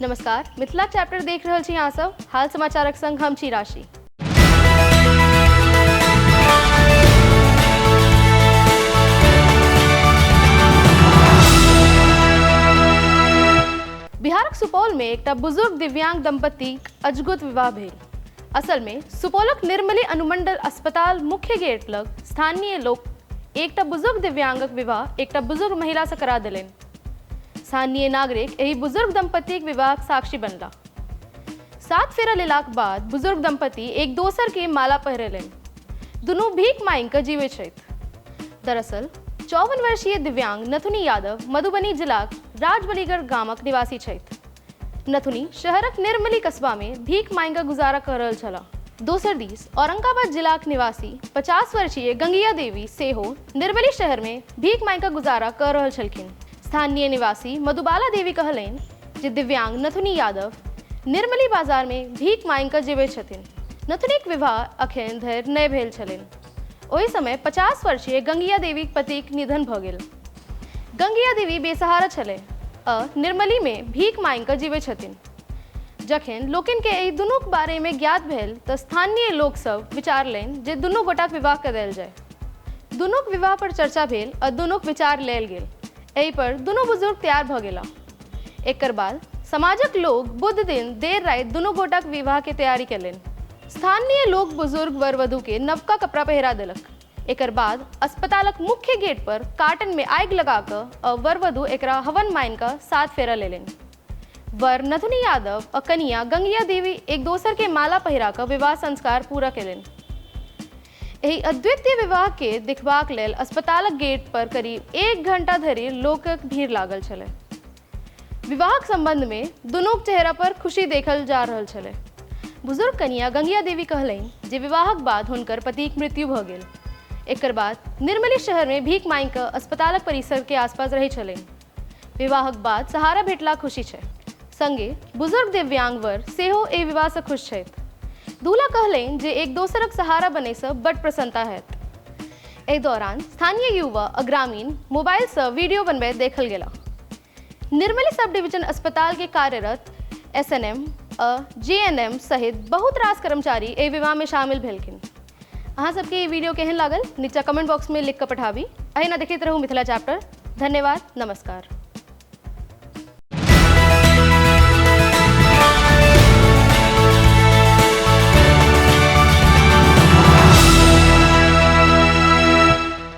नमस्कार, मिथिला चैप्टर देख रहल छी अहाँ सब। हाल समाचारक संग हम छी राशि। बिहारक सुपौल में एकटा बुजुर्ग दिव्यांग दंपतिक अजगुत विवाह भेल। असल में सुपौलक निर्मली अनुमंडल अस्पताल मुख्य गेट लग स्थानीय लोक एकटा बुजुर्ग दिव्यांगक विवाह एकटा बुजुर्ग महिला से करा देलनि। स्थानीय नागरिक एही बुजुर्ग दंपतिक विवाहक साक्षी बनला। 7 फेरा लेलाक बाद बुजुर्ग दंपति एक दोसर के माला पहिरेलनि। दुनू भीख मांगि कऽ जीवै छथि। दरअसल 54 वर्षीय दिव्यांग नथुनी यादव मधुबनी जिलाक राजबलीगढ़ गामक निवासी छथि। नथुनी शहरक निर्मली कस्बा में भीख मांगि कऽ गुजारा कऽ रहल छलाह। दोसर दिस औरंगाबाद जिलाक निवासी 50 वर्षीय गंगिया देवी सेहो निर्मली शहर में भीख मांगि कऽ गुजारा कऽ रहल छलखिन। स्थानीय निवासी मधुबाला देवी कहलनि जे दिव्यांग नथुनी यादव निर्मली बाजार में भीख मांगि कऽ जीवै छथिन। नथुनीक विवाह अखन धरि नहि भेल छलनि। ओहि समय 50 वर्षीय गंगिया देवीक पतिक निधन भऽ गेल। गंगिया देवी बेसहारा छलै आ निर्मली में भीख मांगि कऽ जीवै छथिन। जखन लोकनि के एहि दुनूक बारे में ज्ञात भेल तऽ स्थानीय लोक सब विचारलनि जे दुनू गोटाक विवाह कऽ देल जाय। दुनूक विवाह पर चर्चा भेल आ दुनूक विचार लेल गेल। एहि पर दुनू बुजुर्ग तैयार भऽ गेला। एकर बाद समाजक लोग बुध दिन देर राति दुनू गोटाक विवाह के तैयारी केलनि। स्थानीय लोग बुजुर्ग वर वधू के नवका कपड़ा पहिरा देलक। एकर बाद अस्पतालक मुख्य गेट पर कार्टन में आगि लगा कऽ वर वधू एकरा हवन मानि कऽ 7 फेरा लेलनि। वर नथुनी यादव आ कनिया गंगिया देवी एक दोसर के माला पहिरा कऽ विवाह संस्कार पूरा केलनि। एहि अद्वितीय विवाह के देखबाक लेल अस्पतालक गेट पर करीब 1 घंटा धरि लोकक भीड़ लागल छलै। विवाहक संबंध में दुनूक चेहरा पर खुशी देखल जा रहल छलै। बुजुर्ग कनिया गंगिया देवी कहलनि जे विवाहक बाद हुनकर पतिक मृत्यु भऽ गेल। एकर बाद निर्मली शहर में भीख मांगि कऽ अस्पतालक परिसर के आसपास रहै छलनि। विवाहक बाद सहारा भेटला खुशी छै। संगे बुजुर्ग दिव्यांग वर सेहो एहि विवाह से खुश छथि। दूल्हा कहलनि जे एक दोसरक सहारा बनै से बड़ प्रसन्नता हैत। एहि दौरान स्थानीय युवा आ ग्रामीण मोबाइल से वीडियो बनबैत देखल गेला। निर्मली सब डिवीजन अस्पताल के कार्यरत SNM आ JNM सहित बहुत रास कर्मचारी एहि विवाह में शामिल भेलखिन। अहाँ सबके ये वीडियो केहन लागल नीचा कमेंट बॉक्स में लिख कऽ पठाबी। अहिना देखैत रहू मिथिला चैप्टर। धन्यवाद, नमस्कार।